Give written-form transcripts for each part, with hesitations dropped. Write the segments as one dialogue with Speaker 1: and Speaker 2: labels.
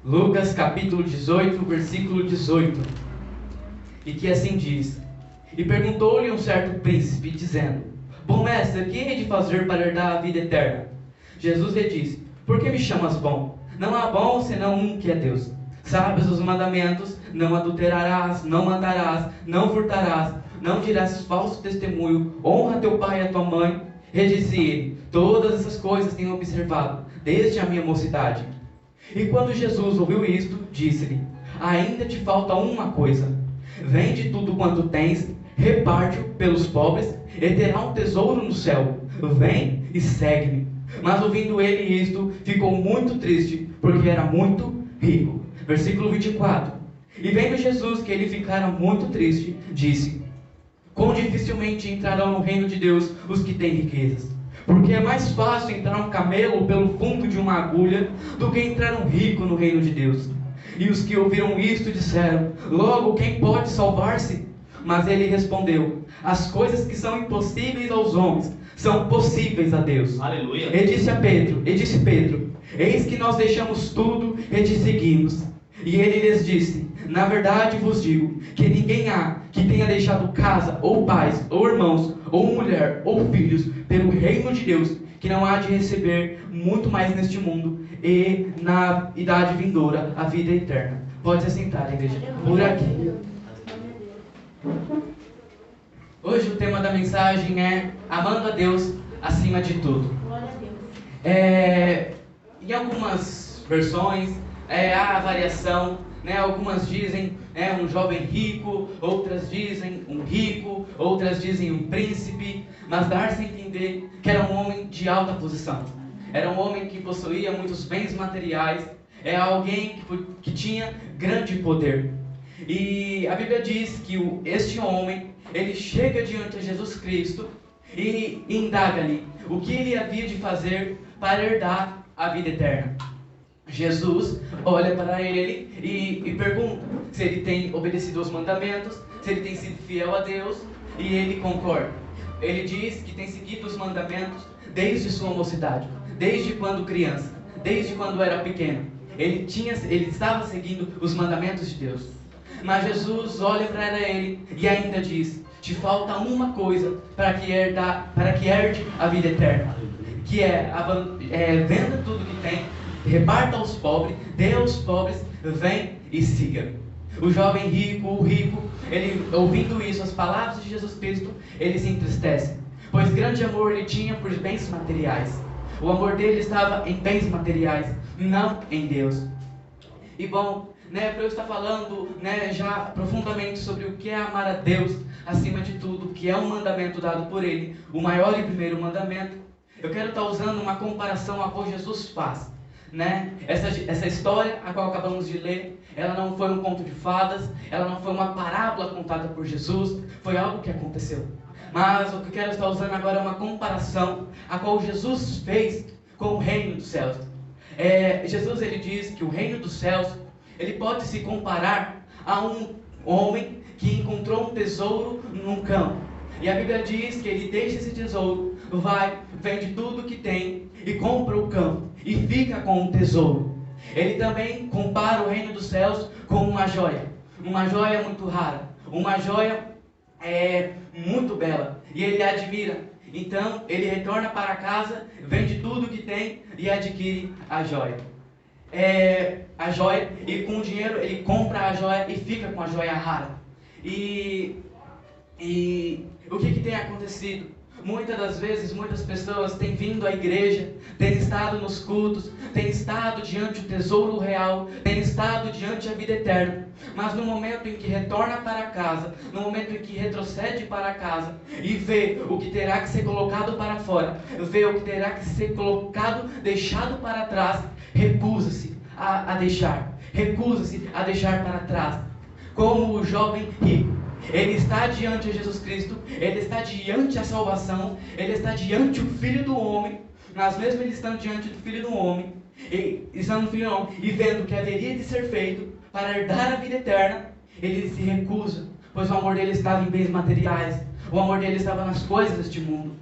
Speaker 1: Lucas capítulo 18, versículo 18. E que assim diz: E perguntou-lhe um certo príncipe, dizendo: Bom mestre, o que hei de fazer para herdar a vida eterna? Jesus lhe disse: Por que me chamas bom? Não há bom senão um, que é Deus. Sabes os mandamentos: não adulterarás, não matarás, não furtarás, não dirás falso testemunho, honra teu pai e a tua mãe. Redisse ele: Todas essas coisas tenho observado desde a minha mocidade. E quando Jesus ouviu isto, disse-lhe: Ainda te falta uma coisa. Vende tudo quanto tens, reparte-o pelos pobres, e terá um tesouro no céu. Vem e segue-me. Mas ouvindo ele isto, ficou muito triste, porque era muito rico. Versículo 24. E vendo Jesus que ele ficara muito triste, disse: Quão dificilmente entrarão no reino de Deus os que têm riquezas. Porque é mais fácil entrar um camelo pelo fundo de uma agulha do que entrar um rico no reino de Deus. E os que ouviram isto disseram: Logo, quem pode salvar-se? Mas ele respondeu: As coisas que são impossíveis aos homens são possíveis a Deus.
Speaker 2: Aleluia.
Speaker 1: E disse Pedro: Eis que nós deixamos tudo e te seguimos. E ele lhes disse: Na verdade vos digo que ninguém há que tenha deixado casa, ou pais, ou irmãos, ou mulher, ou filhos, pelo reino de Deus, que não há de receber muito mais neste mundo e na idade vindoura a vida eterna. Pode se sentar, igreja. Por aqui. Hoje o tema da mensagem é amando a Deus acima de tudo.
Speaker 3: Glória a Deus.
Speaker 1: Em algumas versões há variação, né? Algumas dizem um jovem rico, outras dizem um rico, outras dizem um príncipe, mas dá-se a entender que era um homem de alta posição. Era um homem que possuía muitos bens materiais, alguém que tinha grande poder. E a Bíblia diz que este homem, ele chega diante de Jesus Cristo e indaga-lhe o que ele havia de fazer para herdar a vida eterna. Jesus olha para ele e pergunta se ele tem obedecido aos mandamentos, se ele tem sido fiel a Deus, e ele concorda. Ele diz que tem seguido os mandamentos desde sua mocidade, desde quando criança, desde quando era pequeno. Ele estava seguindo os mandamentos de Deus. Mas Jesus olha para ele e ainda diz: Te falta uma coisa para que herde a vida eterna, que venda tudo que tem, reparta aos pobres, dê aos pobres, vem e siga. O jovem rico, ele ouvindo isso, as palavras de Jesus Cristo, ele se entristece, pois grande amor ele tinha por bens materiais. O amor dele estava em bens materiais, não em Deus. E bom, para eu estar falando já profundamente sobre o que é amar a Deus acima de tudo, que é um mandamento dado por ele, o maior e primeiro mandamento, eu quero estar usando uma comparação a qual Jesus faz. Essa história a qual acabamos de ler, ela não foi um conto de fadas, ela não foi uma parábola contada por Jesus, foi algo que aconteceu. Mas o que eu quero estar usando agora é uma comparação a qual Jesus fez com o reino dos céus. Jesus ele diz que o reino dos céus ele pode se comparar a um homem que encontrou um tesouro num campo. E a Bíblia diz que ele deixa esse tesouro, vende tudo que tem e compra o campo e fica com o tesouro. Ele também compara o reino dos céus com uma joia muito rara, uma joia muito bela, e ele admira. Então ele retorna para casa, vende tudo que tem e adquire a joia. E com o dinheiro ele compra a joia e fica com a joia rara. E o que tem acontecido? Muitas das vezes, muitas pessoas têm vindo à igreja, têm estado nos cultos, têm estado diante do tesouro real, têm estado diante da vida eterna. Mas no momento em que retorna para casa, no momento em que retrocede para casa e vê o que terá que ser colocado para fora, vê o que terá que ser deixado para trás, recusa-se a deixar para trás. Como o jovem rico. Ele está diante de Jesus Cristo, ele está diante da salvação, ele está diante do Filho do Homem, mas mesmo ele estando diante do Filho do Homem, e vendo o que haveria de ser feito para herdar a vida eterna, ele se recusa, pois o amor dele estava em bens materiais, o amor dele estava nas coisas deste mundo.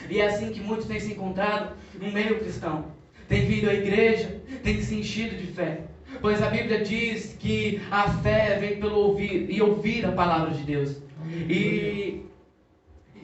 Speaker 1: E é assim que muitos têm se encontrado no meio cristão, têm vindo à igreja, têm se enchido de fé, Pois a Bíblia diz que a fé vem pelo ouvir e ouvir a palavra de Deus.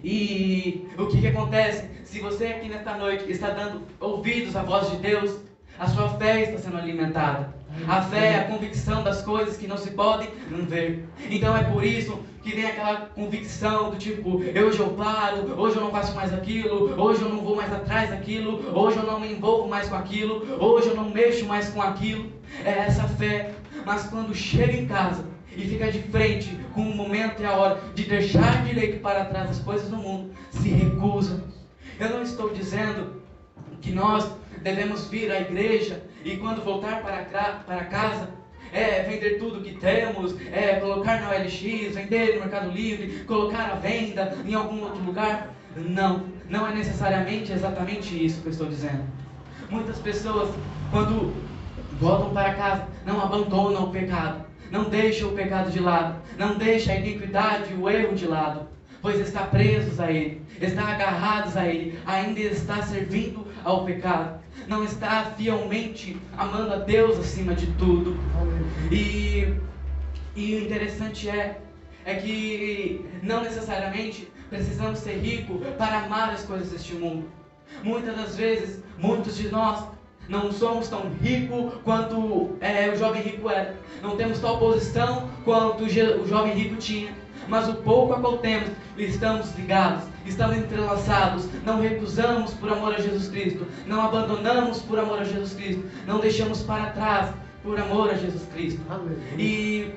Speaker 1: E o que acontece? Se você aqui nesta noite está dando ouvidos à voz de Deus, a sua fé está sendo alimentada. A fé é a convicção das coisas que não se podem ver. Então é por isso que vem aquela convicção do tipo: hoje eu paro, hoje eu não faço mais aquilo, hoje eu não vou mais atrás daquilo, hoje eu não me envolvo mais com aquilo, hoje eu não mexo mais com aquilo. É essa fé. Mas quando chega em casa e fica de frente com o momento e a hora de deixar direito para trás as coisas do mundo, se recusa. Eu não estou dizendo que nós devemos vir à igreja e quando voltar para casa, vender tudo que temos, colocar na OLX, vender no Mercado Livre, colocar à venda em algum outro lugar. Não é necessariamente exatamente isso que eu estou dizendo. Muitas pessoas, quando voltam para casa, não abandonam o pecado, não deixam o pecado de lado, não deixam a iniquidade e o erro de lado, pois está presos a ele, está agarrados a ele, ainda está servindo ao pecado, não está fielmente amando a Deus acima de tudo. E o interessante é que não necessariamente precisamos ser ricos para amar as coisas deste mundo. Muitas das vezes, muitos de nós não somos tão ricos quanto o jovem rico era. Não temos tal posição quanto o jovem rico tinha. Mas o pouco a qual temos, estamos ligados, estamos entrelaçados. Não recusamos por amor a Jesus Cristo. Não abandonamos por amor a Jesus Cristo. Não deixamos para trás por amor a Jesus Cristo. E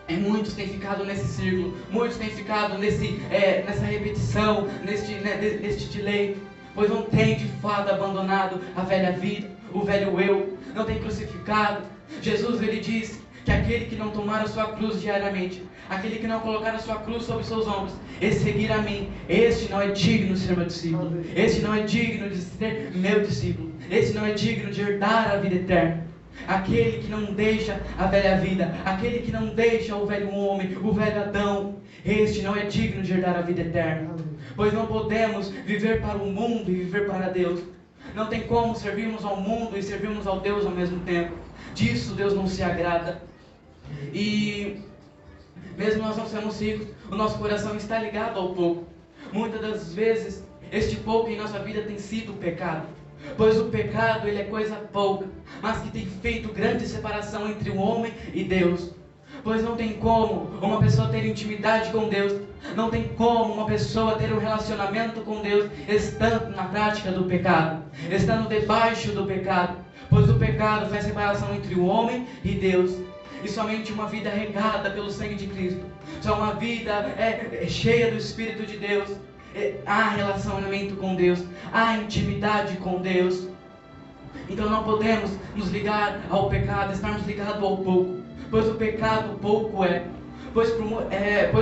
Speaker 1: muitos têm ficado nesse círculo. Muitos têm ficado nessa repetição, neste delay. Pois não tem de fato abandonado a velha vida, o velho eu, não tem crucificado. Jesus, ele diz que aquele que não tomar a sua cruz diariamente, aquele que não colocar a sua cruz sobre os seus ombros e seguir a mim, este não é digno de ser meu discípulo. Este não é digno de ser meu discípulo. Este não é digno de herdar a vida eterna. Aquele que não deixa a velha vida, aquele que não deixa o velho homem, o velho Adão, este não é digno de herdar a vida eterna. Pois não podemos viver para o mundo e viver para Deus. Não tem como servirmos ao mundo e servirmos ao Deus ao mesmo tempo. Disso Deus não se agrada. E mesmo nós não somos ricos, o nosso coração está ligado ao pouco. Muitas das vezes, este pouco em nossa vida tem sido o pecado. Pois o pecado, ele é coisa pouca, mas que tem feito grande separação entre o homem e Deus. Pois não tem como uma pessoa ter intimidade com Deus, não tem como uma pessoa ter um relacionamento com Deus estando na prática do pecado, estando debaixo do pecado. Pois o pecado faz separação entre o homem e Deus. E somente uma vida regada pelo sangue de Cristo, só uma vida cheia do Espírito de Deus, há relacionamento com Deus, há intimidade com Deus. Então não podemos nos ligar ao pecado, estarmos ligados ao pouco. Pois o pecado pouco é. Pois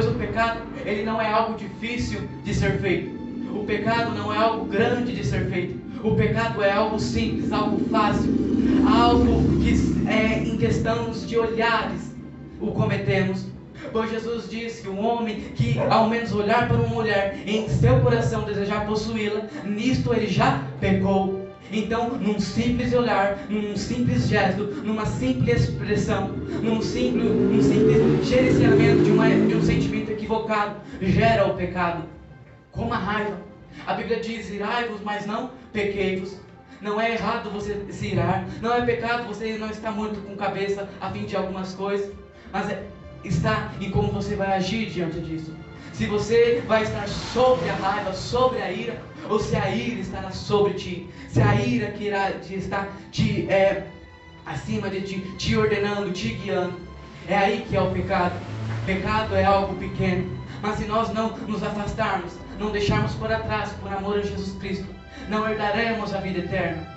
Speaker 1: o pecado, ele não é algo difícil de ser feito. O pecado não é algo grande de ser feito. O pecado é algo simples, algo fácil. Algo que em questão de olhares o cometemos. Pois Jesus diz que um homem que ao menos olhar para uma mulher e em seu coração desejar possuí-la, nisto ele já pecou. Então, num simples olhar, num simples gesto, numa simples expressão, num simples gerenciamento de um sentimento equivocado, gera o pecado. Como a raiva. A Bíblia diz: irai-vos, mas não pequei-vos. Não é errado você se irar, não é pecado você não estar muito com cabeça a fim de algumas coisas, mas está em como você vai agir diante disso. Se você vai estar sobre a raiva, sobre a ira, ou se a ira estará sobre ti, se a ira que irá estar acima de ti, te ordenando, te guiando, é aí que é o pecado. Pecado é algo pequeno, mas se nós não nos afastarmos, não deixarmos por atrás, por amor a Jesus Cristo, não herdaremos a vida eterna.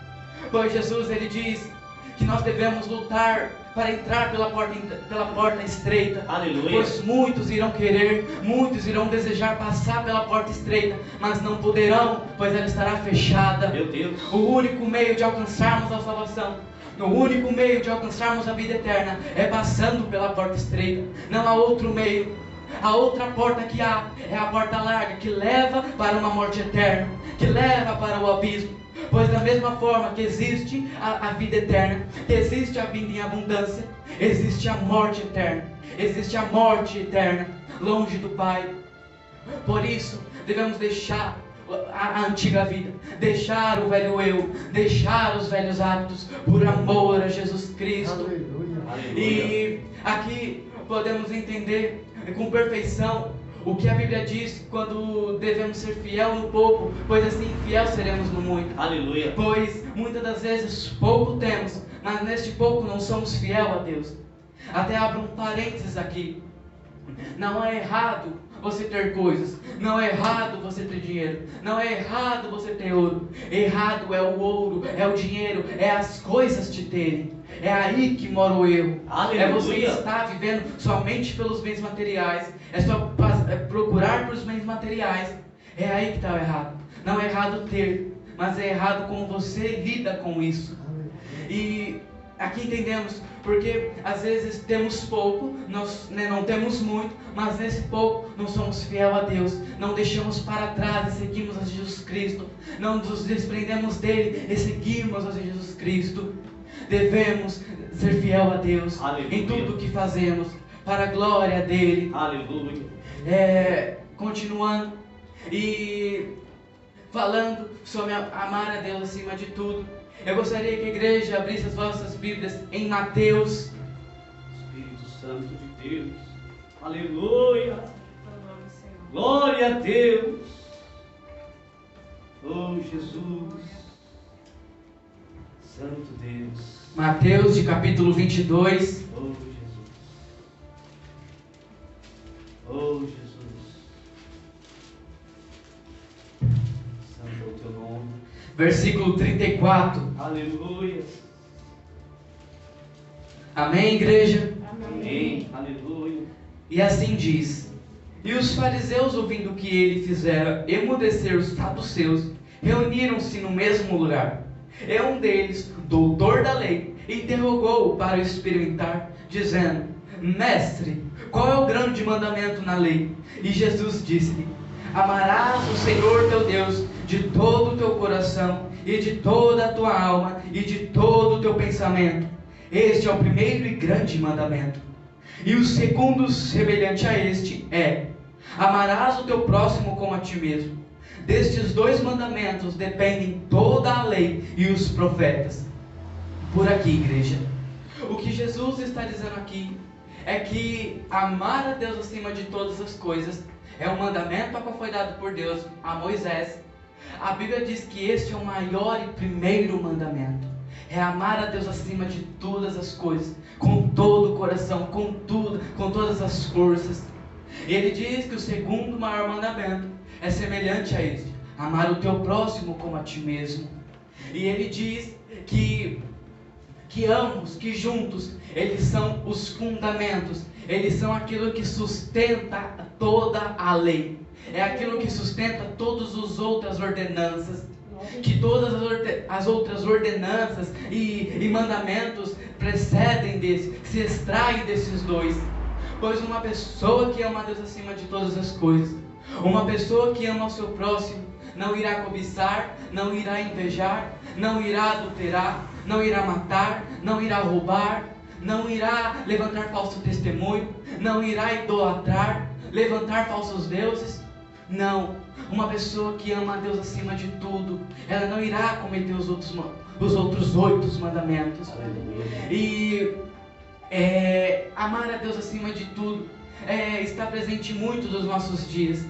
Speaker 1: Pois Jesus, ele diz que nós devemos lutar para entrar pela porta estreita.
Speaker 2: Aleluia.
Speaker 1: Pois muitos irão querer, muitos irão desejar passar pela porta estreita, mas não poderão, pois ela estará fechada.
Speaker 2: Meu Deus.
Speaker 1: O único meio de alcançarmos a salvação, o único meio de alcançarmos a vida eterna é passando pela porta estreita. Não há outro meio. A outra porta que há é a porta larga, que leva para uma morte eterna, que leva para o abismo. Pois da mesma forma que existe a vida eterna, que existe a vida em abundância, existe a morte eterna, existe a morte eterna, longe do Pai. Por isso, devemos deixar a antiga vida, deixar o velho eu, deixar os velhos hábitos, por amor a Jesus Cristo.
Speaker 2: Aleluia.
Speaker 1: E aqui podemos entender com perfeição o que a Bíblia diz quando devemos ser fiel no pouco, pois assim fiel seremos no muito.
Speaker 2: Aleluia.
Speaker 1: Pois muitas das vezes pouco temos, mas neste pouco não somos fiel a Deus. Até abro um parênteses aqui. Não é errado você ter coisas, não é errado você ter dinheiro, não é errado você ter ouro. Errado é o ouro, é o dinheiro, é as coisas te terem. É aí que mora o erro.
Speaker 2: Aleluia.
Speaker 1: É você estar vivendo somente pelos bens materiais, é só procurar pelos bens materiais. É aí que está o errado. Não é errado ter, mas é errado como você lida com isso. E aqui entendemos, porque às vezes temos pouco, nós não temos muito, mas nesse pouco não somos fiel a Deus, não deixamos para trás e seguimos a Jesus Cristo, não nos desprendemos dele e seguimos a Jesus Cristo. Devemos ser fiel a Deus. Aleluia. Em tudo que fazemos, para a glória dele.
Speaker 2: Aleluia.
Speaker 1: Continuando e falando sobre amar a Deus acima de tudo, eu gostaria que a igreja abrisse as vossas Bíblias em Mateus.
Speaker 2: Espírito Santo de Deus. Aleluia. Glória a Deus. Oh Jesus. Santo Deus.
Speaker 1: Mateus de capítulo 22.
Speaker 2: Oh Jesus. Oh Jesus. Santo é o teu nome.
Speaker 1: Versículo 34.
Speaker 2: Aleluia.
Speaker 1: Amém, igreja?
Speaker 2: Amém. Aleluia.
Speaker 1: E assim diz: E os fariseus, ouvindo o que ele fizera emudecer os saduceus, reuniram-se no mesmo lugar. E um deles, doutor da lei, interrogou-o para o experimentar, dizendo: Mestre, qual é o grande mandamento na lei? E Jesus disse-lhe: Amarás o Senhor teu Deus de todo o teu coração, e de toda a tua alma, e de todo o teu pensamento. Este é o primeiro e grande mandamento. E o segundo, semelhante a este, é: amarás o teu próximo como a ti mesmo. Destes dois mandamentos dependem toda a lei e os profetas. Por aqui, igreja, o que Jesus está dizendo aqui é que amar a Deus acima de todas as coisas é um mandamento a qual foi dado por Deus a Moisés. A Bíblia diz que este é o maior e primeiro mandamento. É amar a Deus acima de todas as coisas, com todo o coração, com tudo, com todas as forças. E ele diz que o segundo maior mandamento é semelhante a este: amar o teu próximo como a ti mesmo. E ele diz que ambos, que juntos, eles são os fundamentos, eles são aquilo que sustenta toda a lei, é aquilo que sustenta todas as outras ordenanças, que todas as outras ordenanças e mandamentos precedem desse, se extraem desses dois. Pois uma pessoa que ama a Deus acima de todas as coisas, uma pessoa que ama o seu próximo, não irá cobiçar, não irá invejar, não irá adulterar, não irá matar, não irá roubar, não irá levantar falso testemunho, não irá idolatrar, levantar falsos deuses. Não, uma pessoa que ama a Deus acima de tudo, ela não irá cometer os outros 8 mandamentos. E amar a Deus acima de tudo está presente em muitos dos nossos dias.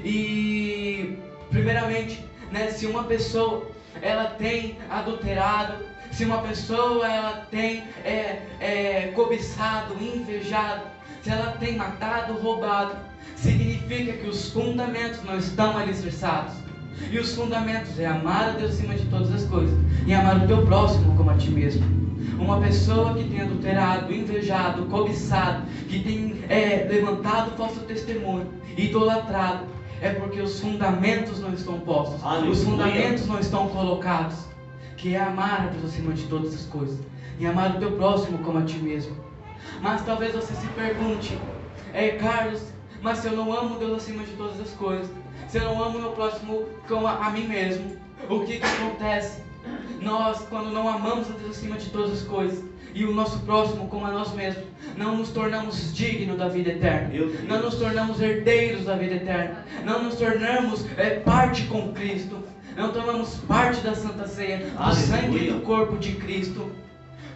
Speaker 1: E primeiramente, se uma pessoa ela tem adulterado, se uma pessoa ela tem cobiçado, invejado, se ela tem matado, roubado, significa que os fundamentos não estão alicerçados. E os fundamentos é amar a Deus acima de todas as coisas e amar o teu próximo como a ti mesmo. Uma pessoa que tem adulterado, invejado, cobiçado, que tem levantado falso testemunho, idolatrado, é porque os fundamentos não estão postos. Aleluia. Os fundamentos não estão colocados, que é amar a Deus acima de todas as coisas e amar o teu próximo como a ti mesmo. Mas talvez você se pergunte: Carlos, Mas se eu não amo Deus acima de todas as coisas, se eu não amo meu próximo como a mim mesmo, o que acontece? Nós, quando não amamos a Deus acima de todas as coisas, e o nosso próximo como a nós mesmos, não nos tornamos dignos da vida eterna, não nos tornamos herdeiros da vida eterna, não nos tornamos parte com Cristo, não tomamos parte da Santa Ceia, do sangue e do corpo de Cristo.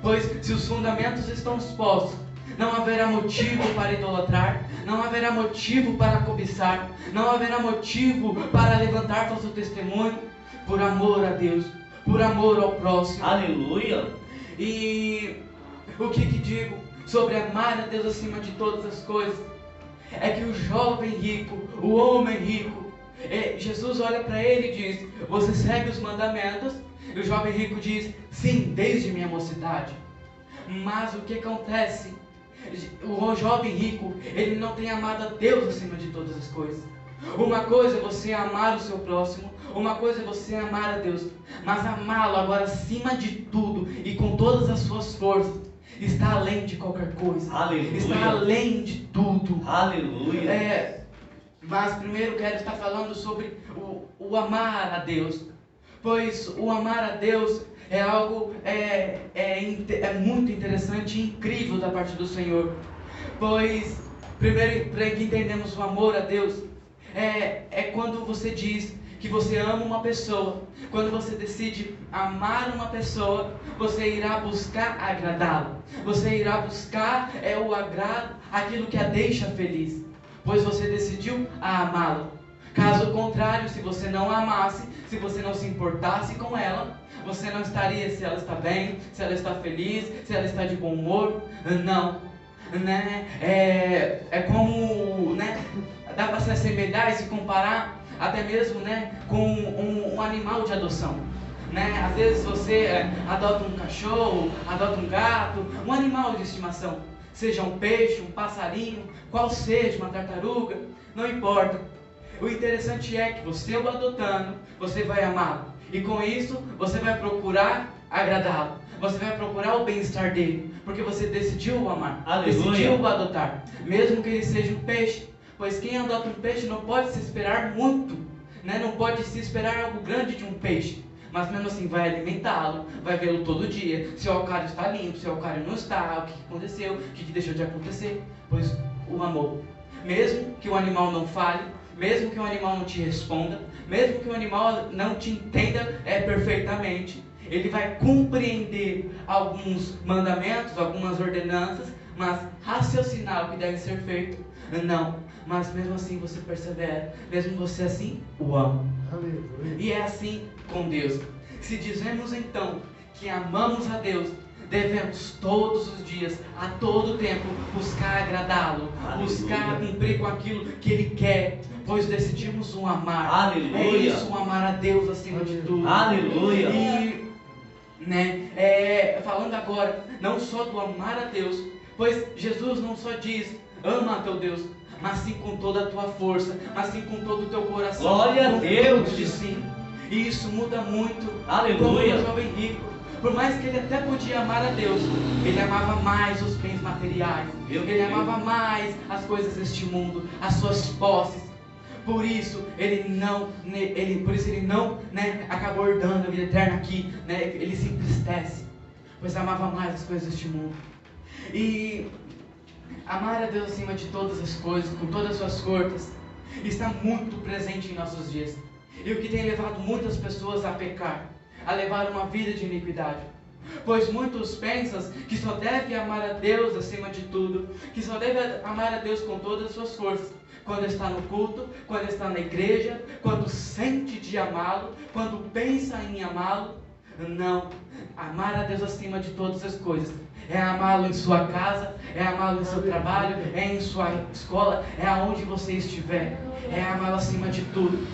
Speaker 1: Pois se os fundamentos estão expostos, não haverá motivo para idolatrar, não haverá motivo para cobiçar, não haverá motivo para levantar falso testemunho, por amor a Deus, por amor ao próximo.
Speaker 2: Aleluia!
Speaker 1: E o que digo sobre amar a Deus acima de todas as coisas? É que o jovem rico, o homem rico, Jesus olha para ele e diz: você segue os mandamentos? E o jovem rico diz: sim, desde minha mocidade. Mas o que acontece? O jovem rico, ele não tem amado a Deus acima de todas as coisas. Uma coisa é você amar o seu próximo, uma coisa é você amar a Deus, mas amá-lo agora acima de tudo e com todas as suas forças está além de qualquer coisa.
Speaker 2: Aleluia.
Speaker 1: Está além de tudo.
Speaker 2: Aleluia.
Speaker 1: Mas primeiro quero estar falando sobre o amar a Deus, pois o amar a Deus é algo muito interessante e incrível da parte do Senhor. Pois primeiro, para que entendemos o amor a Deus, é quando você diz que você ama uma pessoa. Quando você decide amar uma pessoa, você irá buscar agradá-la. Você irá buscar o agrado, aquilo que a deixa feliz, pois você decidiu amá-la. Caso contrário, se você não amasse, se você não se importasse com ela, você não estaria se ela está bem, se ela está feliz, se ela está de bom humor. Não, né? É como, né? Dá para se assemelhar e se comparar até mesmo, né, com um animal de adoção, né? Às vezes você adota um cachorro, adota um gato, um animal de estimação, seja um peixe, um passarinho, qual seja, uma tartaruga, não importa. O interessante é que você o adotando, você vai amá-lo, e com isso você vai procurar agradá-lo, você vai procurar o bem-estar dele, porque você decidiu o amar. Aleluia. Decidiu o adotar, mesmo que ele seja um peixe. Pois quem adota um peixe não pode se esperar muito, né? Não pode se esperar algo grande de um peixe, mas mesmo assim vai alimentá-lo, vai vê-lo todo dia, se o aquário está limpo, se o aquário não está, o que aconteceu, o que deixou de acontecer, pois o amou. Mesmo que o animal não fale, mesmo que o animal não te responda, mesmo que o animal não te entenda perfeitamente, ele vai compreender alguns mandamentos, algumas ordenanças, mas raciocinar o que deve ser feito, não. Mas mesmo assim você persevera, mesmo você assim o ama. Aleluia. E é assim com Deus. Se dizemos então que amamos a Deus, devemos todos os dias, a todo tempo, buscar agradá-lo, buscar cumprir com aquilo que Ele quer, pois decidimos o amar. Aleluia. É isso, o amar a Deus acima de tudo.
Speaker 2: Aleluia.
Speaker 1: E, né, falando agora, não só do amar a Deus, pois Jesus não só diz, ama a teu Deus, mas sim com toda a tua força, mas sim com todo o teu coração.
Speaker 2: Glória a Deus!
Speaker 1: De sim. E isso muda muito.
Speaker 2: Aleluia!
Speaker 1: Como o jovem rico, por mais que ele até podia amar a Deus, ele amava mais os bens materiais, ele amava mais as coisas deste mundo, as suas posses. Por isso ele não, né, acabou herdando a vida eterna aqui, né, ele se entristece, pois amava mais as coisas deste mundo. E amar a Deus acima de todas as coisas, com todas as suas forças, está muito presente em nossos dias. E o que tem levado muitas pessoas a pecar, a levar uma vida de iniquidade. Pois muitos pensam que só deve amar a Deus acima de tudo, que só deve amar a Deus com todas as suas forças, quando está no culto, quando está na igreja, quando sente de amá-lo, quando pensa em amá-lo. Não, amar a Deus acima de todas as coisas é amá-lo em sua casa, é amá-lo em seu trabalho, é em sua escola, é aonde você estiver, é amá-lo acima de tudo,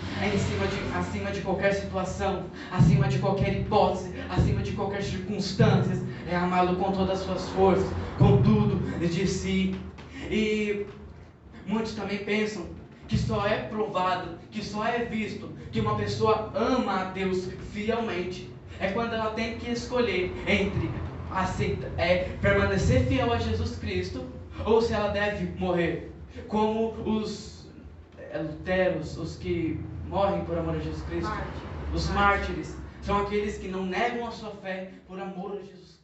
Speaker 1: acima de qualquer situação, acima de qualquer hipótese, acima de qualquer circunstância, é amá-lo com todas as suas forças, com tudo de si. E muitos também pensam que só é provado, que só é visto que uma pessoa ama a Deus fielmente é quando ela tem que escolher entre permanecer fiel a Jesus Cristo ou se ela deve morrer, como os Lutero, os que morrem por amor a Jesus Cristo, os mártires, são aqueles que não negam a sua fé por amor a Jesus